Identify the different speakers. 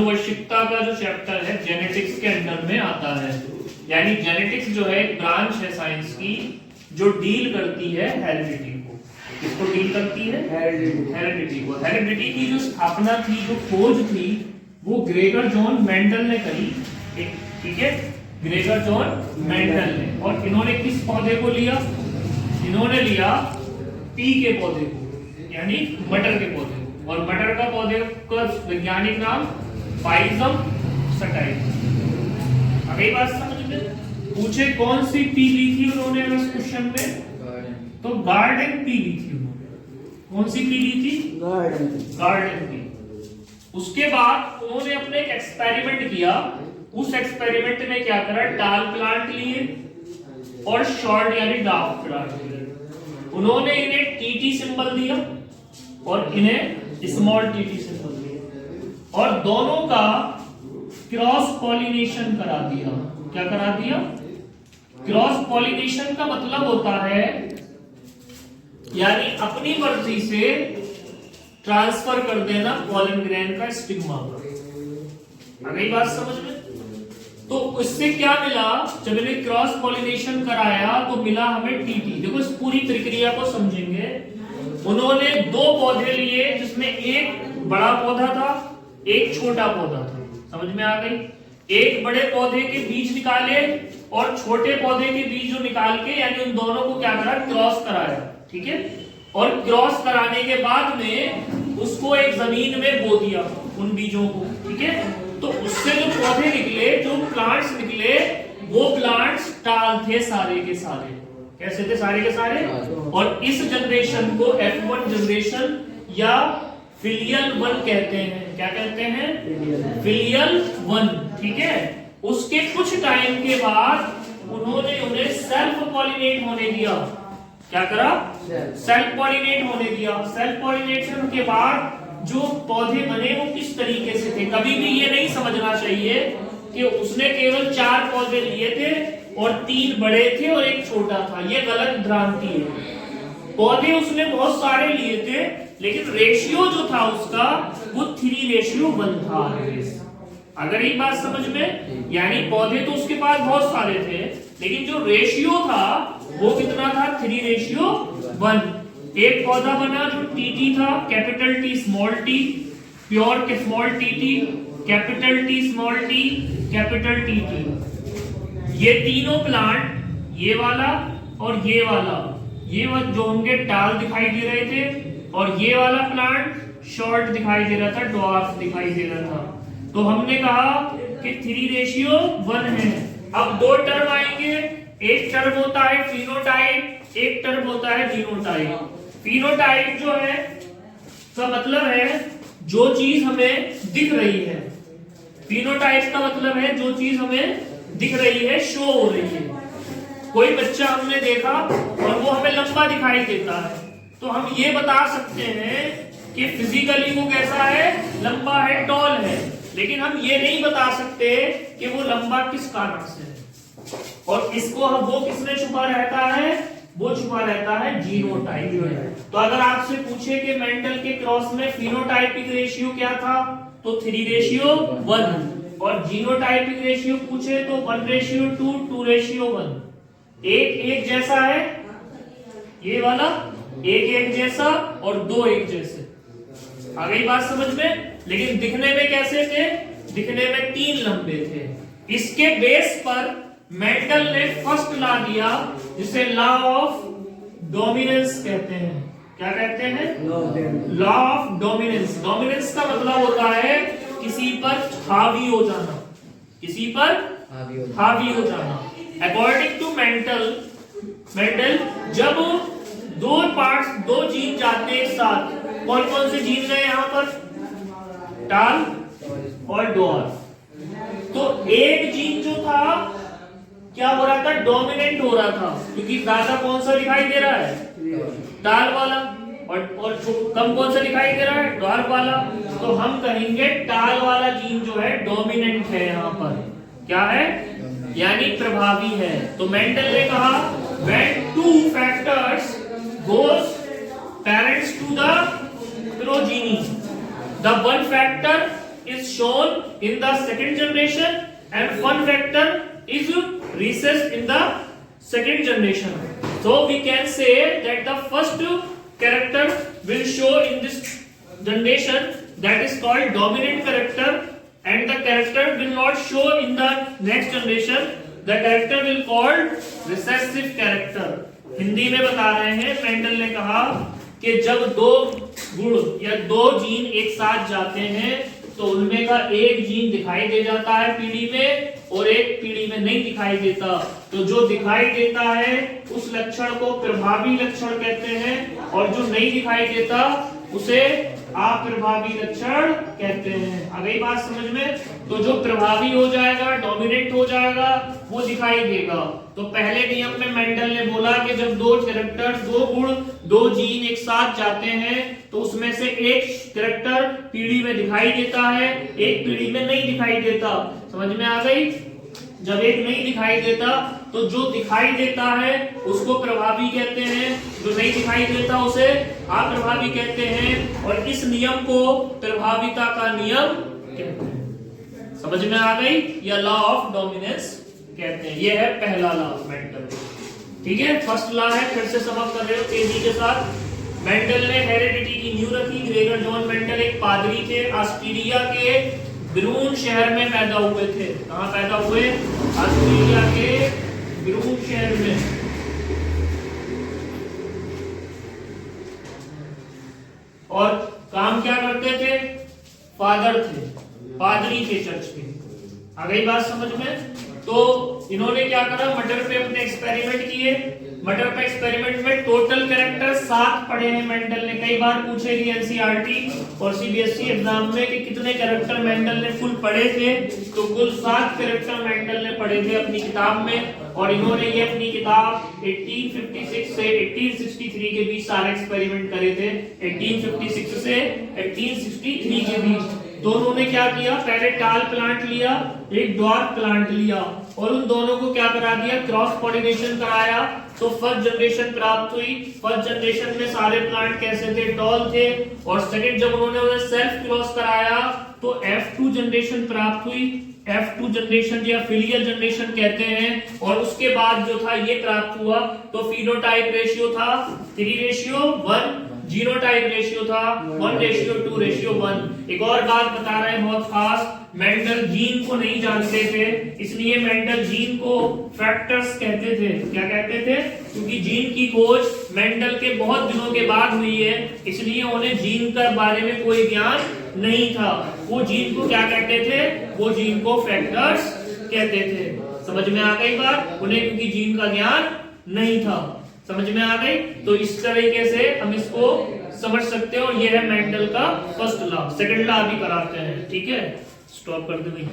Speaker 1: आनुवंशिकता का जो चैप्टर है जेनेटिक्स के अंडर में आता है। यानी जेनेटिक्स जो है एक ब्रांच है साइंस की जो डील करती है हेरिडिटी को। किसको डील करती है? हेरिडिटी को। हेरिडिटी की जो स्थापना थी, जो खोज थी, वो ग्रेगर जॉन मेंडल ने करी। ठीक है, ग्रेगर जॉन मेंडल ने। और इन्होंने किस पौधे को लिया? इन्होंने लिया पी के पौधे को, यानी मटर के पौधे को। और मटर का पौधे का वैज्ञानिक नाम पाइजम सटाइवस। अगली बात समझ में? पूछे कौन सी पी ली थी उन्होंने इस क्वेश्चन में, तो गार्डन पी ली थी उन्होंने। कौन सी पी ली थी? Garden pea. उसके बाद उन्होंने अपने एक एक्सपेरिमेंट किया। उस एक्सपेरिमेंट में क्या करा? टाल प्लांट लिए और शॉर्ट यानी डार्क प्लांट लिए। उन्होंने इन्हें टीटी सिंबल दिया और इन्हें स्मॉल टीटी सिंबल दिया, और दोनों का क्रॉस पॉलिनेशन करा दिया। क्या करा दिया? क्रॉस पॉलिनेशन का मतलब होता है यानी अपनी मर्जी से ट्रांसफर कर देना पॉलन ग्रेन का स्टिग्मा पर। अगली बात समझ में? तो इससे क्या मिला? जब इन्हें क्रॉस पॉलिनेशन कराया तो मिला हमें टीटी। देखो इस पूरी प्रक्रिया को समझेंगे। उन्होंने दो पौधे लिए जिसमें एक बड़ा पौधा था, एक छोटा पौधा था। समझ में आ गई? एक बड़े पौधे के बीज निकाले और छोटे पौधे के बीज जो निकाल के, यानी उन दोनों को क्या करा? क्रॉस कराया। ठीक है, और क्रॉस कराने के बाद में उसको एक जमीन में बो दिया उन बीजों को। ठीक है, तो उससे जो पौधे निकले, जो प्लांट्स निकले, वो प्लांट्स टाल थे सारे के सारे। कैसे थे? सारे के सारे। और इस जनरेशन को F1 जनरेशन या फिलियल 1 कहते हैं। क्या कहते हैं? फिलियल 1। ठीक है, उसके कुछ टाइम के बाद उन्होंने उन्हें सेल्फ पॉलिनेट होने दिया। क्या करा? सेल्फ पॉलिनेट होने दिया। सेल्फ पॉलिनेशन के बाद जो पौधे बने वो किस तरीके से थे? कभी भी ये नहीं समझना चाहिए कि उसने केवल 4 पौधे लिए थे और 3 बड़े थे और एक छोटा था। ये गलत भ्रांति है। पौधे उसने बहुत सारे लिए थे, लेकिन रेशियो जो था उसका वो 3:1 था। अगर ये बात समझ में, यानी पौधे तो उसके पास बहुत सारे थे, लेकिन जो रेशियो था वो कितना था? 3:1। एक पौधा बना जो टीटी था, capital T small T, pure के small TT, capital T small T, capital TT. ये तीनों प्लांट, ये वाला और ये वाला, ये जो होंगे टाल दिखाई दे रहे थे, और ये वाला प्लांट शॉर्ट दिखाई दे रहा था, ड्वार्फ दिखाई दे रहा था। तो हमने कहा कि 3:1 है। अब 2 टर्म आएंगे। एक टर्म होता है फिनोटाइप, एक टर्म होता है जीनोटाइप। फिनोटाइप जो है का मतलब है जो चीज हमें दिख रही है। फिनोटाइप का मतलब है जो चीज हमें दिख रही है, शो हो रही है। कोई बच्चा हमने देखा और वो हमें लंबा दिखाई देता है, तो हम ये बता सकते हैं कि फिजिकली वो कैसा है? लंबा है, टॉल है। लेकिन हम ये नहीं बता सकते कि वो लंबा किस कारण से है। और इसको वो किसमें छुपा रहता है? वो छुपा रहता है जीनोटाइप। तो अगर आपसे पूछे कि मेंडल के क्रॉस में फिनोटाइपिक रेशियो क्या था, तो 3:1। और जीनोटाइपिक रेशियो पूछे तो 1:2, 2:1। एक जैसा है ये वाला, एक जैसा और 2 एक जैसे। आ गई बात समझ में? लेकिन दिखने में कैसे थे? दिखने में 3 लंबे थे। इसके बेस पर मेंडल ने फर्स्ट लॉ दिया, जिसे लॉ ऑफ डोमिनेंस कहते हैं। क्या कहते हैं? Law of dominance. डोमिनेंस का मतलब होता है किसी पर हावी हो जाना, किसी पर हावी हो जाना। अकॉर्डिंग टू मेंडल, जब 2 जीन जाते हैं एक साथ, कौन कौन से जीन गए यहाँ पर? टाल और ड्वार्फ। तो एक जीन जो था क्या हो रहा था? डोमिनेंट हो रहा था, क्योंकि ज्यादा कौन सा दिखाई दे रहा है? टाल वाला। और कम कौन सा दिखाई दे रहा है? ड्वार्फ वाला। तो हम कहेंगे टाल वाला जीन जो है डोमिनेंट है यहाँ पर। क्या है? यानी प्रभावी है। तो मेंडल ने कहा when 2 factors goes parents to the progeny, the one factor is shown in the second generation and one factor is recessed in the second generation. So we can say that the first character will show in this generation, that is called dominant character, and the character will not show in the next generation, the character will called recessive character. Hindi में बता रहे हैं, Mendel ने कहा कि जब दो गुण या दो जीन एक साथ जाते हैं तो उनमें का एक जीन दिखाई दे जाता है पीढ़ी में और एक पीढ़ी में नहीं दिखाई देता। तो जो दिखाई देता है उस लक्षण को प्रभावी लक्षण कहते हैं और जो नहीं दिखाई देता उसे अप्रभावी लक्षण कहते हैं। आ गई बात समझ में? तो जो प्रभावी हो जाएगा, डोमिनेंट हो जाएगा, वो दिखाई देगा। तो पहले नियम में मेंडल ने बोला कि जब दो कैरेक्टर, दो गुण, दो जीन एक साथ जाते हैं तो उसमें से एक कैरेक्टर पीढ़ी में दिखाई देता है, एक पीढ़ी में नहीं दिखाई देता। समझ में आ गई? जब एक नहीं दिखाई देता तो जो दिखाई देता है उसको प्रभावी कहते हैं, जो नहीं दिखाई देता उसे अप्रभावी कहते हैं, और इस नियम को प्रभाविता का नियम कहते हैं। समझ में आ गई? या लॉ ऑफ डोमिनेंस कहते हैं। यह है पहला लॉ मेंडल। ठीक है, फर्स्ट लॉ है, फिर से समझ कर रहे हो तेजी के साथ। मेंडल ने हेरेडिटी की नींव रखी। ग्रेगर जॉन मेंडल एक पादरी थे, ऑस्ट्रिया के ब्रून शहर में पैदा हुए थे। कहाँ पैदा हुए? ऑस्ट्रिया के ब्रून शहर में। और काम क्या करते थे? फादर थे, पादरी थे चर्च के। आ गई बात समझ में? तो इन्होंने क्या करा, मटर पे अपने एक्सपेरिमेंट किए। मटर पे एक्सपेरिमेंट में टोटल कैरेक्टर 7 पढ़े हैं मेंडल ने। कई बार पूछेगी एनसीईआरटी और सीबीएसई एग्जाम में कि कितने कैरेक्टर मेंडल ने फुल पढ़े थे, तो कुल 7 कैरेक्टर मेंडल ने पढ़े थे अपनी किताब में। और इन्होंने ये अपनी किताब 1856 से 1863 के बीच सारे एक्सपेरिमेंट करे थे। 1856 से 1863 के बीच दोनों ने क्या किया, पहले टाल प्लांट लिया, एक ड्वार्फ प्लांट लिया और उन दोनों को क्या करा दिया, क्रॉस पॉलिनेशन कराया। तो फर्स्ट जनरेशन प्राप्त हुई। फर्स्ट जनरेशन में सारे प्लांट कैसे थे? टॉल थे। और सेकंड जब उन्होंने उन्हें सेल्फ क्रॉस कराया तो F2 जनरेशन प्राप्त हुई। F2 जनरेशन या फिलियल जनरेशन कहते हैं। और उसके बाद जो था ये प्राप्त हुआ, तो फिनोटाइप रेशियो था 3:1, जीनोटाइप रेशियो था 1:2:1। एक और बात बता रहे हैं बहुत खास, मेंडल जीन को नहीं जानते थे, इसलिए मेंडल जीन को फैक्टर्स कहते थे। क्या कहते थे? क्योंकि जीन की खोज मेंडल के बहुत दिनों के बाद हुई है, इसलिए उन्हें जीन के बारे में कोई ज्ञान नहीं था। वो जीन को क्या कहते थे? वो जीन को फैक्टर्स कहते थे। समझ में आ गई बात? उन्हें क्योंकि जीन का ज्ञान नहीं था। समझ में आ गई? तो इस तरीके से हम इसको समझ सकते हैं। और ये है मेंडल का फर्स्ट लॉ। सेकंड लॉ अभी कराते हैं। ठीक है, स्टॉप कर दे भाई।